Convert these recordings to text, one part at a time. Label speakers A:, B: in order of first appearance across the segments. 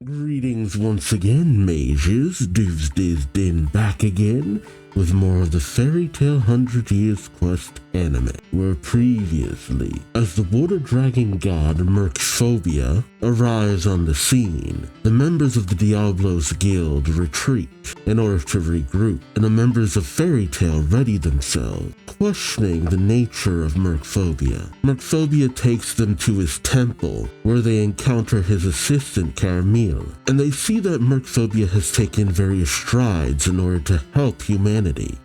A: Greetings once again, mages. Duuz-Diz-Din back again with more of the Fairy Tale 100 Years Quest anime, where previously, as the water dragon god Mercphobia arrives on the scene, the members of the Diablos Guild retreat in order to regroup, and the members of Fairy Tale ready themselves, questioning the nature of Mercphobia. Mercphobia takes them to his temple, where they encounter his assistant Caramel, and they see that Mercphobia has taken various strides in order to help humanity.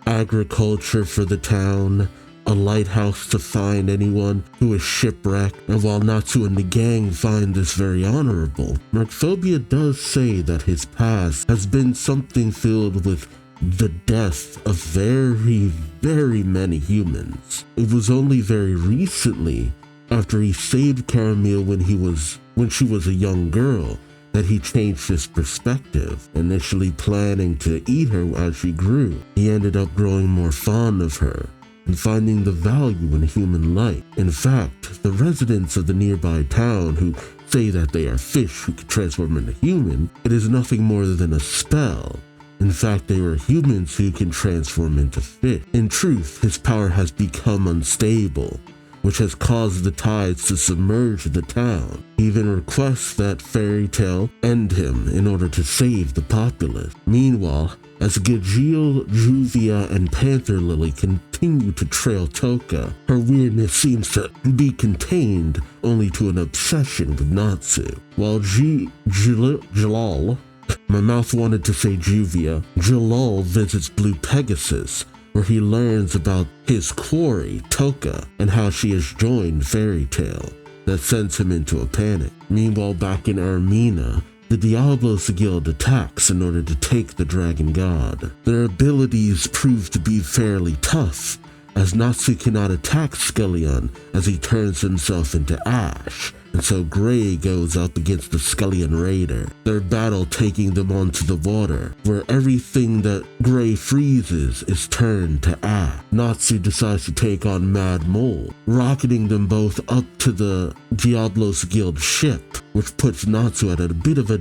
A: Agriculture for the town, a lighthouse to find anyone who is shipwrecked, and while Natsu and the gang find this very honorable, Mercphobia does say that his past has been something filled with the death of very many humans. It was only very recently, after he saved Caramel when she was a young girl, that he changed his perspective, initially planning to eat her as she grew. He ended up growing more fond of her and finding the value in human life. In fact, the residents of the nearby town who say that they are fish who can transform into human, it is nothing more than a spell. In fact, they are humans who can transform into fish. In truth, his power has become unstable, which has caused the tides to submerge the town. He even requests that Fairy Tale end him in order to save the populace. Meanwhile, as Gajeel, Juvia, and Panther Lily continue to trail Toka, her weirdness seems to be contained only to an obsession with Natsu. While Jalal, my mouth wanted to say Juvia, Jalal visits Blue Pegasus, where he learns about his quarry, Toka, and how she has joined Fairy Tale. That sends him into a panic. Meanwhile, back in Armina, the Diablos Guild attacks in order to take the Dragon God. Their abilities prove to be fairly tough, as Natsu cannot attack Skellion as he turns himself into ash, and so Gray goes up against the Skellion Raider, their battle taking them onto the water, where everything that Gray freezes is turned to ash. Natsu decides to take on Mad Mole, rocketing them both up to the Diablos Guild ship, which puts Natsu at a bit of a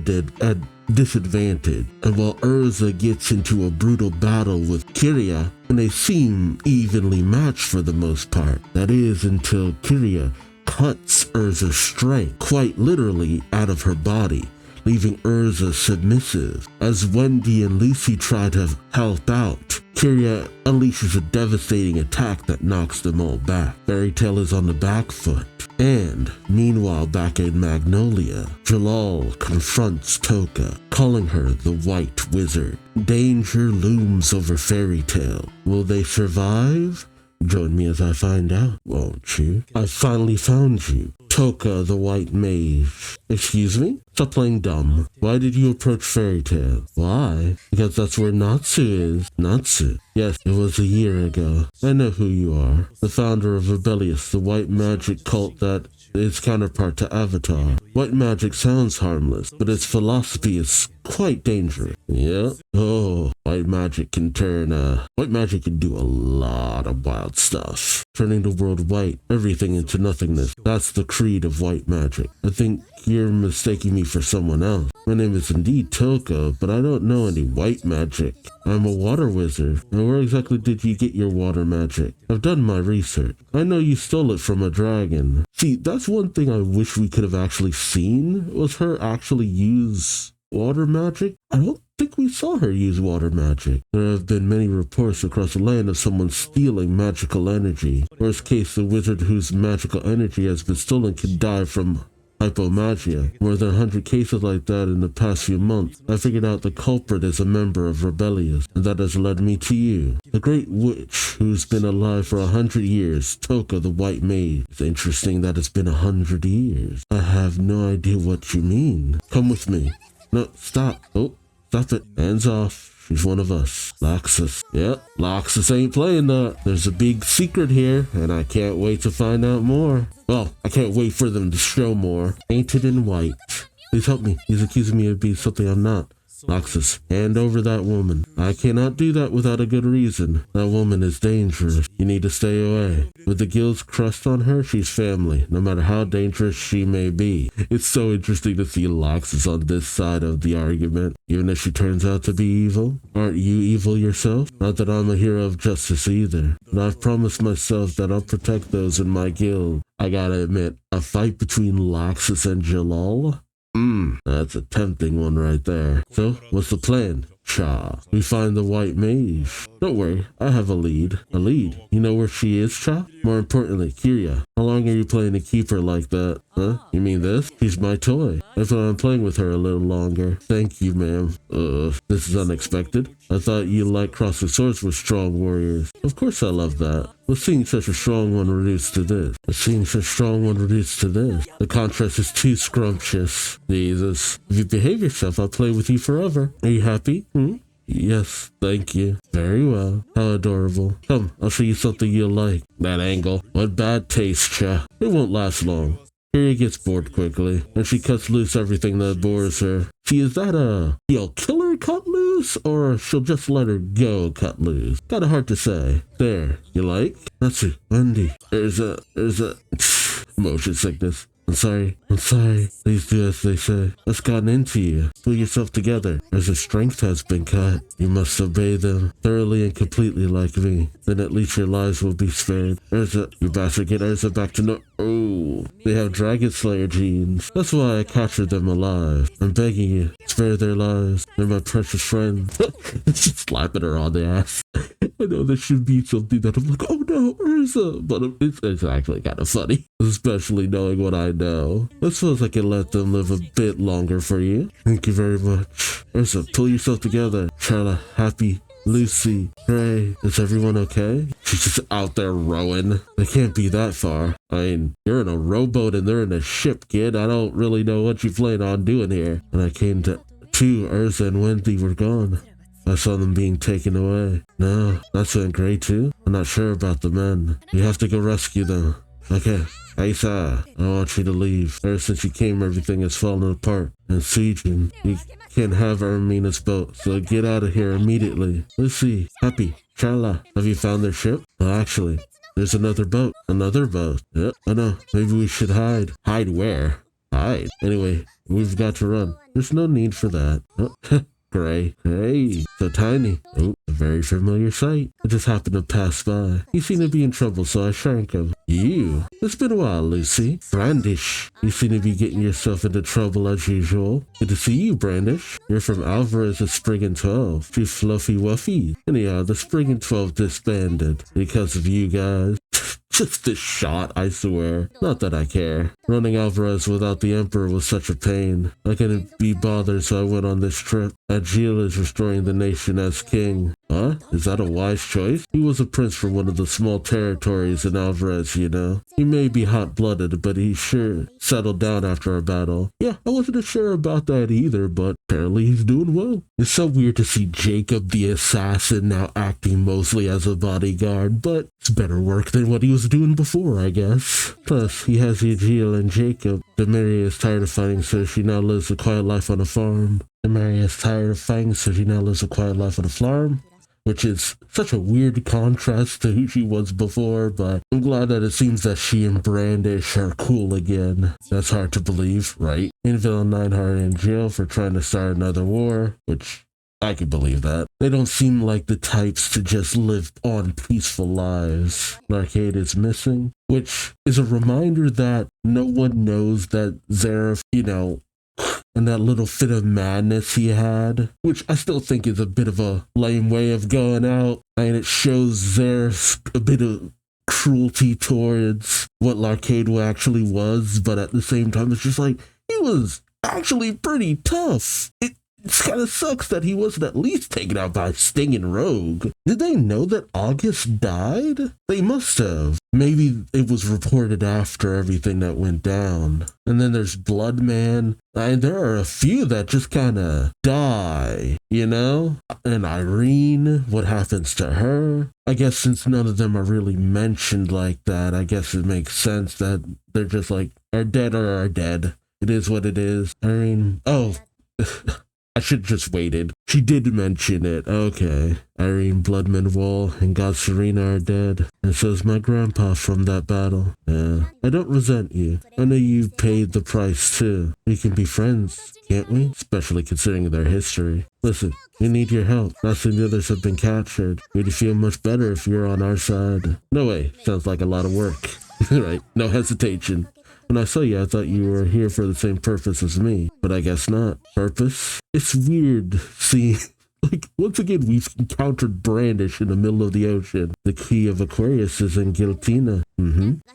A: disadvantage. And while Urza gets into a brutal battle with Kiria, and they seem evenly matched for the most part, that is until Kiria cuts Urza's strength, quite literally, out of her body, leaving Urza submissive. As Wendy and Lucy try to help out, Kiria unleashes a devastating attack that knocks them all back. Fairy Tale is on the back foot. And, meanwhile, back in Magnolia, Jalal confronts Toka, calling her the White Wizard. Danger looms over Fairy Tale. Will they survive? Join me as I find out, won't you? I finally found you, Toka the White Mage. Excuse me? Stop playing dumb. Why did you approach Fairy Tale? Why? Because that's where Natsu is. Natsu? Yes, it was a year ago. I know who you are. The founder of Rebellious, the white magic cult that is counterpart to Avatar. White magic sounds harmless, but its philosophy is quite dangerous. Yeah? Oh, white magic can do a lot of wild stuff. Turning the world white, everything into nothingness. That's the creed of white magic. I think you're mistaking me for someone else. My name is indeed Toka, but I don't know any white magic. I'm a water wizard. And where exactly did you get your water magic? I've done my research. I know you stole it from a dragon. See, that's one thing I wish we could have actually seen, was her actually use water magic. I don't think we saw her use water magic. There have been many reports across the land of someone stealing magical energy. Worst case, the wizard whose magical energy has been stolen can die from hypomagia. More than 100 cases like that in the past few months. I figured out the culprit is a member of Rebellious, and that has led me to you, the great witch who's been alive for 100 years, Toka the White Mage. It's interesting that it's been 100 years. I have no idea what you mean. Come with me. No, stop. Oh, stop it. Hands off. She's one of us. Laxus. Yep, Laxus ain't playing that. There's a big secret here, and I can't wait to find out more. Well, I can't wait for them to show more. Painted in white. Please help me. He's accusing me of being something I'm not. Noxus, hand over that woman. I cannot do that without a good reason. That woman is dangerous. You need to stay away. With the guild's crust on her, she's family, no matter how dangerous she may be. It's so interesting to see Noxus on this side of the argument, even if she turns out to be evil. Aren't you evil yourself? Not that I'm a hero of justice either, but I've promised myself that I'll protect those in my guild. I gotta admit, a fight between Noxus and Jalal? That's a tempting one right there. So, what's the plan? Cha. We find the white mage. Don't worry, I have a lead. A lead? You know where she is, Cha? More importantly, Kiria, how long are you planning to keep her like that? Huh? You mean this? She's my toy. I plan on playing with her a little longer. Thank you, ma'am. This is unexpected. I thought you liked crossing swords with strong warriors. Of course I love that. But seeing such a strong one reduced to this. The contrast is too scrumptious. Jesus. If you behave yourself, I'll play with you forever. Are you happy? Yes, thank you. Very well. How adorable. Come, I'll show you something you'll like. That angle. What bad taste, Cha. It won't last long. Kiria gets bored quickly, and she cuts loose everything that bores her. See, is that she'll kill her cut loose, or she'll just let her go cut loose? Kinda hard to say. There, you like? That's it, Wendy. There's a motion sickness. I'm sorry. Please do as they say. What's gotten into you? Pull yourself together. As your strength has been cut, you must obey them thoroughly and completely like me. Then at least your lives will be spared. You bastard, get Urza back to no— Oh, they have Dragon Slayer genes. That's why I captured them alive. I'm begging you, spare their lives. They're my precious friends. Just slapping her on the ass. I know this should be something that I'm like, oh no, Urza. But it's actually kind of funny. Especially knowing what I know. I suppose I can let them live a bit longer for you. Thank you very much. Urza, pull yourself together. Charla, Happy, Lucy, Ray, is everyone okay? She's just out there rowing. They can't be that far. I mean, you're in a rowboat and they're in a ship, kid. I don't really know what you plan on doing here. And I came to Urza and Wendy were gone. I saw them being taken away. No, that's went great too. I'm not sure about the men. You have to go rescue them. Okay. Aisa, I want you to leave. Ever since you came, everything has fallen apart. And Sujin, you can't have Ermina's boat, so get out of here immediately. Lucy, Happy, Charla, have you found their ship? Well, actually, there's another boat. Another boat? Yep, I know. Maybe we should hide. Hide where? Hide. Anyway, we've got to run. There's no need for that. Oh. Gray. Hey, so tiny. Oh, a very familiar sight. I just happened to pass by. You seem to be in trouble, so I shrank him. You? It's been a while, Lucy. Brandish. You seem to be getting yourself into trouble as usual. Good to see you, Brandish. You're from Alvarez's Spriggan 12. You fluffy wuffy. Anyhow, the Spriggan 12 disbanded because of you guys. Just this shot, I swear. Not that I care. Running Alvarez without the Emperor was such a pain. I couldn't be bothered, so I went on this trip. Agil is restoring the nation as king. Huh? Is that a wise choice? He was a prince from one of the small territories in Alvarez, you know. He may be hot-blooded, but he sure settled down after our battle. Yeah, I wasn't sure about that either, but apparently he's doing well. It's so weird to see Jacob the assassin now acting mostly as a bodyguard, but it's better work than what he was doing before, I guess. Plus, he has Agil and Jacob. Demaria is tired of fighting, so she now lives a quiet life on a farm. Which is such a weird contrast to who she was before, but I'm glad that it seems that she and Brandish are cool again. That's hard to believe, right? Invil and Nightheart in jail for trying to start another war, which I could believe that. They don't seem like the types to just live on peaceful lives. L'arcade is missing, which is a reminder that no one knows that Zareth, and that little fit of madness he had, which I still think is a bit of a lame way of going out, and it shows there's a bit of cruelty towards what L'arcade actually was, but at the same time, it's just like, he was actually pretty tough. It kind of sucks that he wasn't at least taken out by Sting and Rogue. Did they know that August died? They must have. Maybe it was reported after everything that went down. And then there's Bloodman. And there are a few that just kind of die, And Irene, what happens to her? I guess since none of them are really mentioned like that, I guess it makes sense that they're just like, are dead or are dead. It is what it is. Irene, I should just waited. She did mention it. Okay. Irene Bloodman Wall and God Serena are dead. And so's my grandpa from that battle. Yeah. I don't resent you. I know you paid the price too. We can be friends, can't we? Especially considering their history. Listen, we need your help. Us and the others have been captured. We'd feel much better if you're on our side. No way. Sounds like a lot of work. Right. No hesitation. When I saw you, I thought you were here for the same purpose as me, but I guess not. Purpose? It's weird seeing, like, once again, we've encountered Brandish in the middle of the ocean. The key of Aquarius is in Guiltina.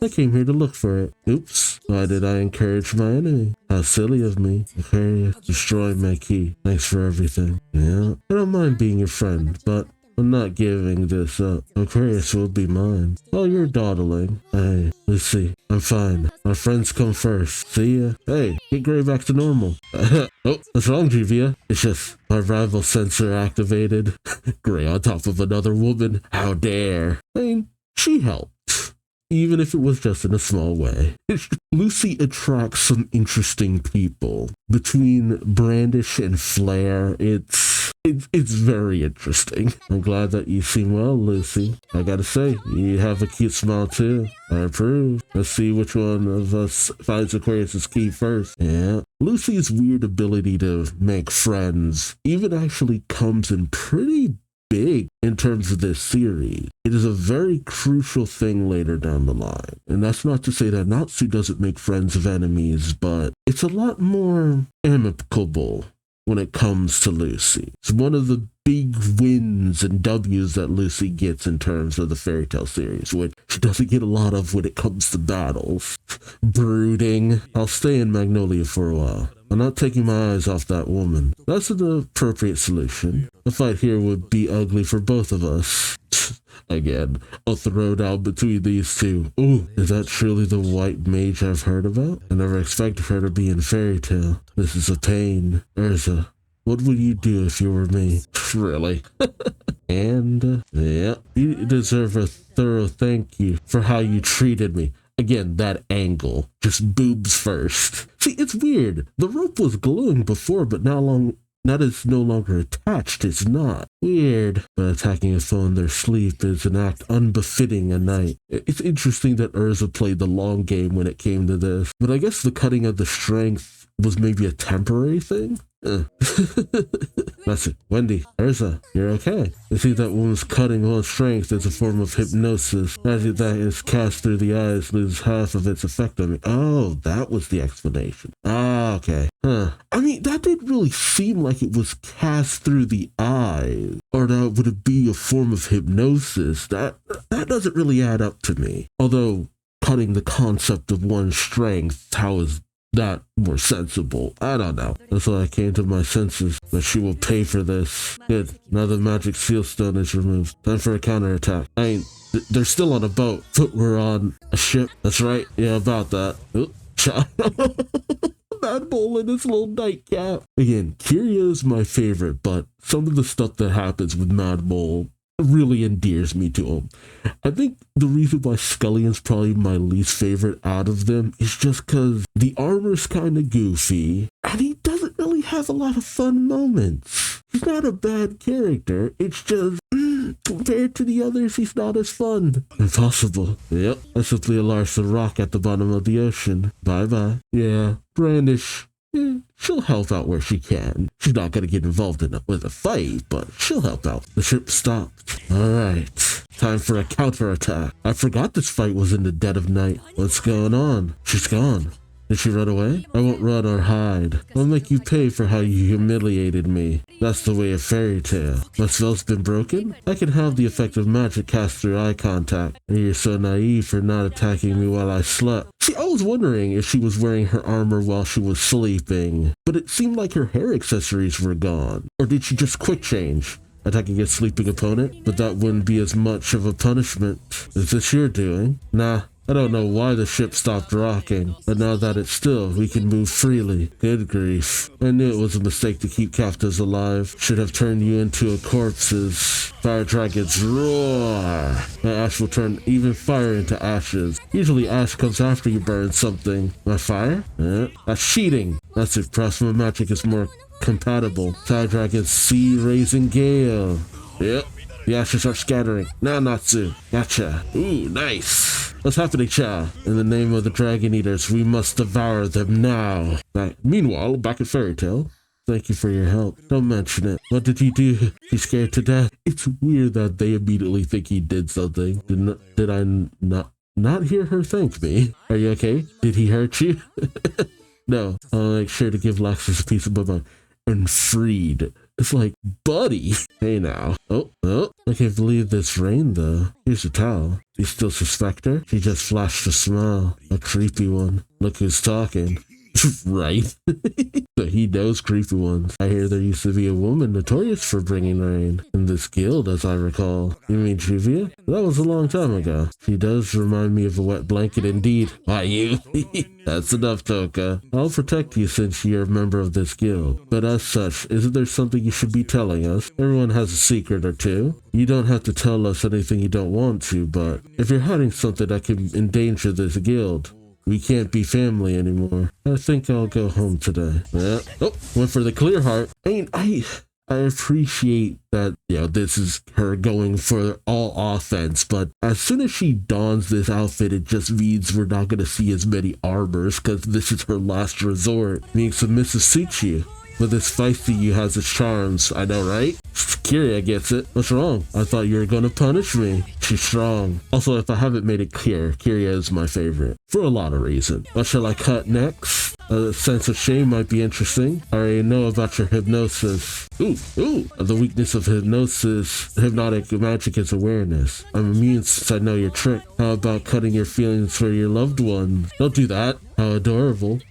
A: I came here to look for it. Oops. Why did I encourage my enemy? How silly of me. Aquarius, destroying my key. Thanks for everything. Yeah, I don't mind being your friend, but I'm not giving this up. Aquarius will be mine. Oh, you're dawdling. Hey, let's see. I'm fine. My friends come first. See ya. Hey, get Gray back to normal. Oh, what's wrong, Juvia? It's just my rival sensor activated. Gray on top of another woman. How dare. I mean, she helped. Even if it was just in a small way. Lucy attracts some interesting people. Between Brandish and Flair, it's very interesting. I'm glad that you seem well, Lucy. I gotta say, you have a cute smile too. I approve. Let's see which one of us finds Aquarius' key first. Yeah. Lucy's weird ability to make friends even actually comes in pretty big in terms of this series. It is a very crucial thing later down the line. And that's not to say that Natsu doesn't make friends of enemies, but it's a lot more amicable when it comes to Lucy. It's one of the big wins and W's that Lucy gets in terms of the Fairy Tail series, which she doesn't get a lot of when it comes to battles. Brooding. I'll stay in Magnolia for a while. I'm not taking my eyes off that woman. That's an appropriate solution. A fight here would be ugly for both of us. Again, a throwdown between these two. Ooh, is that truly the white mage I've heard about? I never expected her to be in Fairy Tail. This is a pain. Urza, what would you do if you were me? Really? And, yeah, you deserve a thorough thank you for how you treated me. Again, that angle. Just boobs first. See, it's weird. The rope was glowing before, but now it's no longer attached. It's not. Weird. But attacking a foe in their sleep is an act unbefitting a knight. It's interesting that Urza played the long game when it came to this. But I guess the cutting of the strength was maybe a temporary thing? That's it. Wendy, Urza, you're okay. I see that woman's cutting on strength is a form of hypnosis. Magic that is cast through the eyes loses half of its effect on me. Oh, that was the explanation. Ah, okay. Huh. I mean, that didn't really seem like it was cast through the eyes. Or that would it be a form of hypnosis? That doesn't really add up to me. Although, cutting the concept of one's strength, how is that more sensible? I don't know. That's why I came to my senses. But she will pay for this. Good. Now the magic seal stone is removed. Time for a counterattack. I mean, they're still on a boat. But we're on a ship. That's right. Yeah, about that. Mad Bull in his little nightcap. Again, Kiryu is my favorite, but some of the stuff that happens with Mad Bull really endears me to him. I think the reason why Scullion's probably my least favorite out of them is just because the armor's kind of goofy, and he doesn't really have a lot of fun moments. He's not a bad character, it's just, compared to the others, he's not as fun. Impossible. Yep, that's simply a large rock at the bottom of the ocean. Bye-bye. Yeah, Brandish. Yeah, she'll help out where she can. She's not gonna get involved with a fight, but she'll help out. The ship stopped. Alright, time for a counterattack. I forgot this fight was in the dead of night. What's going on? She's gone. Did she run away? I won't run or hide. I'll make you pay for how you humiliated me. That's the way of Fairy Tail. My spell's been broken? I can have the effect of magic cast through eye contact. And you're so naive for not attacking me while I slept. See, I was wondering if she was wearing her armor while she was sleeping, but it seemed like her hair accessories were gone. Or did she just quick change? Attacking a sleeping opponent? But that wouldn't be as much of a punishment. Is this your doing? Nah. I don't know why the ship stopped rocking, but now that it's still, we can move freely. Good grief. I knew it was a mistake to keep captives alive. Should have turned you into corpses. Fire dragons roar. My ash will turn even fire into ashes. Usually ash comes after you burn something. My fire? That's cheating. That's if plasma magic is more compatible. Side Dragon Sea Raising Gale. Yep. The ashes are scattering. Now, Natsu. Gotcha. Ooh, nice. What's happening, Cha? In the name of the Dragon Eaters, we must devour them now. Meanwhile, back at Fairy Tail. Thank you for your help. Don't mention it. What did you do? He's scared to death. It's weird that they immediately think he did something. Did I not hear her thank me? Are you okay? Did he hurt you? No. I'll make sure to give Laxus a piece of my mind. And freed. It's like, buddy. Hey now. Oh, I can't believe this rain though. Here's a towel. You still suspect her? She just flashed a smile. A creepy one. Look who's talking. Right? So he knows creepy ones. I hear there used to be a woman notorious for bringing rain in this guild, as I recall. You mean Juvia? That was a long time ago. She does remind me of a wet blanket indeed. Why you? That's enough, Toka. I'll protect you since you're a member of this guild. But as such, isn't there something you should be telling us? Everyone has a secret or two. You don't have to tell us anything you don't want to, but if you're hiding something that can endanger this guild, we can't be family anymore. I think I'll go home today. Yeah. Oh, went for the clear heart. I appreciate that, this is her going for all offense, but as soon as she dons this outfit, it just means we're not going to see as many armors because this is her last resort. Being submissive suits you. But this feisty you has its charms, I know, right? Kiria gets it. What's wrong? I thought you were gonna punish me. She's strong. Also, if I haven't made it clear, Kiria is my favorite. For a lot of reasons. What shall I cut next? A sense of shame might be interesting. I already know about your hypnosis. Ooh. The weakness of hypnotic magic is awareness. I'm immune since I know your trick. How about cutting your feelings for your loved one? Don't do that. How adorable.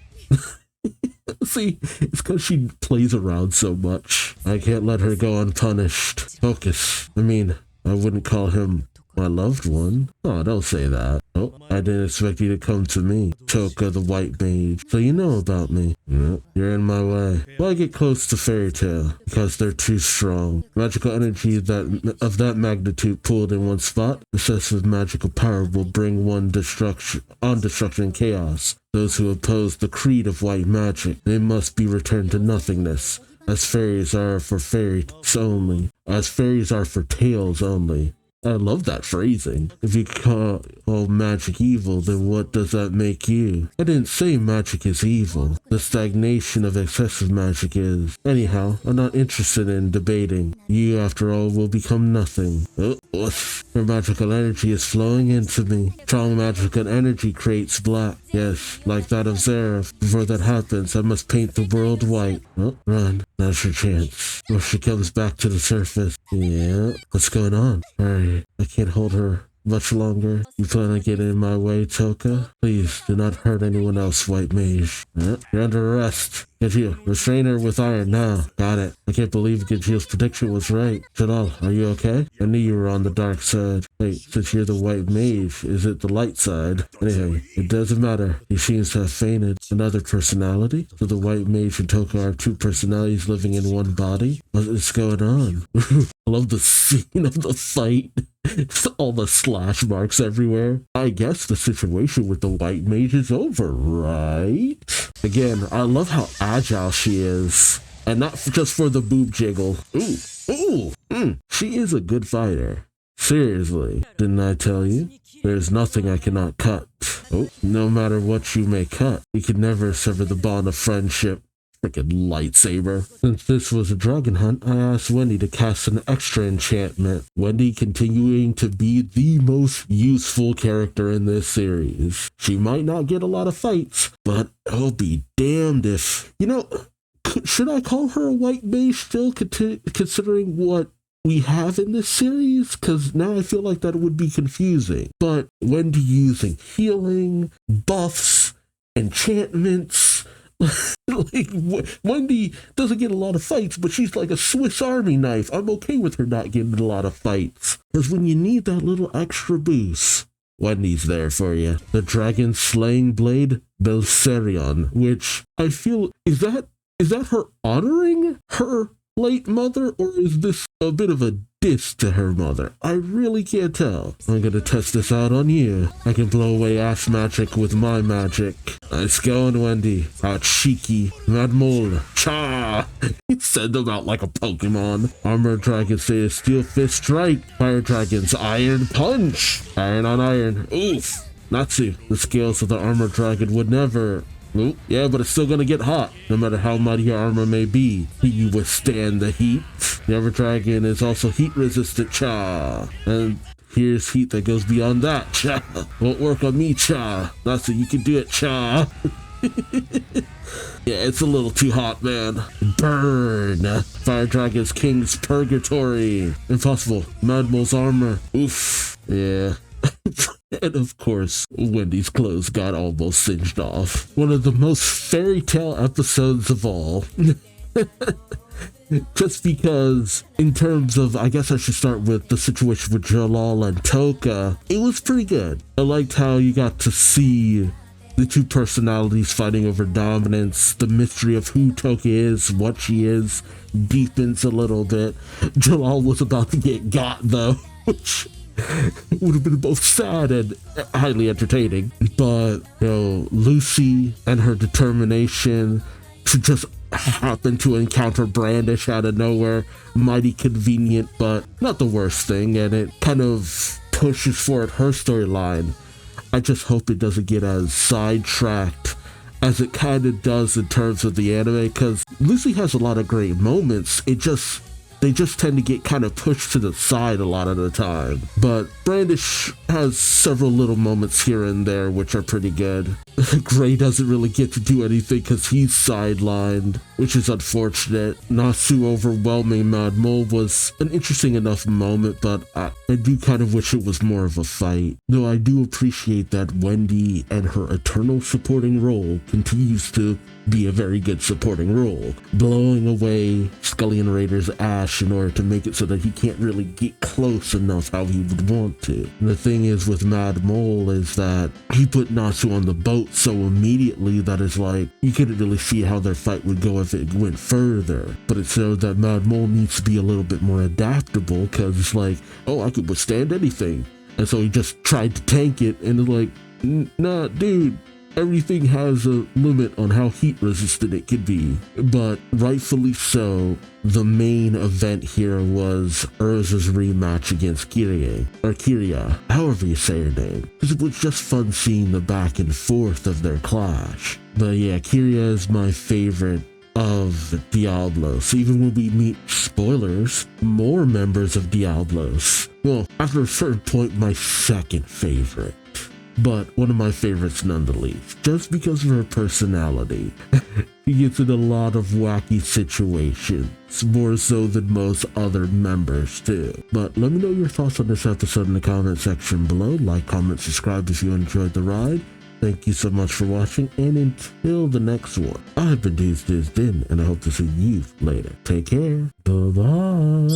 A: See, it's because she plays around so much. I can't let her go unpunished. Focus. I wouldn't call him my loved one. Oh, don't say that. Oh, I didn't expect you to come to me, Toka the White Mage. So you know about me. Yep, you're in my way. Why get close to Fairy Tail? Because they're too strong. Magical energy of that magnitude pooled in one spot. Excessive magical power will bring destruction and chaos. Those who oppose the creed of white magic, they must be returned to nothingness, as fairies are for fairies only, as fairies are for tales only. I love that phrasing. If you call magic evil, then what does that make you? I didn't say magic is evil. The stagnation of excessive magic is. Anyhow, I'm not interested in debating. You, after all, will become nothing. Her magical energy is flowing into me. Strong magical energy creates black. Yes, like that of Zareth. Before that happens, I must paint the world white. Run. Now's your chance. Or she comes back to the surface. Yeah, what's going on? Alright, I can't hold her much longer. You plan on getting in my way, Toka? Please, do not hurt anyone else, White Mage. You're under arrest. Gajeel, restrain her with iron now. Got it. I can't believe Gajeel's prediction was right. Jadal, are you okay? I knew you were on the dark side. Wait, since you're the White Mage, is it the light side? Anyway, it doesn't matter. He seems to have fainted. Another personality? So the White Mage and Toka are two personalities living in one body? What is going on? I love the scene of the fight. All the slash marks everywhere. I guess the situation with the White Mage is over, right? Again, I love how agile she is. And not just for the boob jiggle. She is a good fighter. Seriously, didn't I tell you? There's nothing I cannot cut. No matter what you may cut, you can never sever the bond of friendship. Freaking lightsaber. Since this was a dragon hunt, I asked Wendy to cast an extra enchantment. Wendy continuing to be the most useful character in this series. She might not get a lot of fights, but I'll be damned if... should I call her a white mage still, considering what we have in this series? Because now I feel like that would be confusing. But Wendy using healing, buffs, enchantments... Wendy doesn't get a lot of fights, but she's like a Swiss Army knife. I'm okay with her not getting a lot of fights. Because when you need that little extra boost, Wendy's there for you. The dragon slaying blade, Belserion, which I feel, is that her honoring her late mother, or is this a bit of a this to her mother. I really can't tell. I'm gonna test this out on you. I can blow away ash magic with my magic. Nice going, Wendy. How cheeky. Mad Mole. Cha! Send them out like a Pokemon. Armor Dragon says Steel Fist Strike. Fire Dragon's Iron Punch. Iron on iron. Oof. Natsu. The scales of the Armor Dragon would never... Ooh, yeah, but it's still gonna get hot. No matter how mighty your armor may be, you withstand the heat. The Armor Dragon is also heat resistant, cha. And here's heat that goes beyond that, cha. Won't work on me, cha. Natsu, you can do it, cha. Yeah, it's a little too hot, man. Burn. Fire Dragon's King's Purgatory. Impossible. Mad Mole's armor. Oof. Yeah. And of course, Wendy's clothes got almost singed off. One of the most fairy tale episodes of all. Just because, in terms of, I guess I should start with the situation with Jalal and Toka, it was pretty good. I liked how you got to see the two personalities fighting over dominance, the mystery of who Toka is, what she is, deepens a little bit. Jalal was about to get got, though, which would have been both sad and highly entertaining. But, you know, Lucy and her determination to just happen to encounter Brandish out of nowhere, mighty convenient, but not the worst thing, and it kind of pushes forward her storyline. I just hope it doesn't get as sidetracked as it kind of does in terms of the anime, because Lucy has a lot of great moments. They just tend to get kind of pushed to the side a lot of the time. But Brandish has several little moments here and there which are pretty good. Gray doesn't really get to do anything because he's sidelined, which is unfortunate. Nasu overwhelming Mad Mole was an interesting enough moment, but I do kind of wish it was more of a fight. Though I do appreciate that Wendy and her eternal supporting role continues to be a very good supporting role, blowing away Scullion Raider's ash in order to make it so that he can't really get close enough how he would want to. And the thing is with Mad Mole is that he put Natsu on the boat so immediately that it's like you couldn't really see how their fight would go if it went further. But it showed that Mad Mole needs to be a little bit more adaptable, because it's like, oh, I could withstand anything. And so he just tried to tank it, and it's like, nah, dude. Everything has a limit on how heat resistant it could be. But rightfully so, the main event here was Urza's rematch against Kiria, however you say her name. Because it was just fun seeing the back and forth of their clash. But yeah, Kiria is my favorite of Diablos. Even when we meet, spoilers, more members of Diablos. Well, after a certain point, my second favorite. But one of my favorites nonetheless, just because of her personality. She gets in a lot of wacky situations, more so than most other members too. But let me know your thoughts on this episode in the comment section below. Like, comment, subscribe if you enjoyed the ride. Thank you so much for watching, and until the next one, I've been Duuz-Diz-Din, and I hope to see you later. Take care. Bye-bye.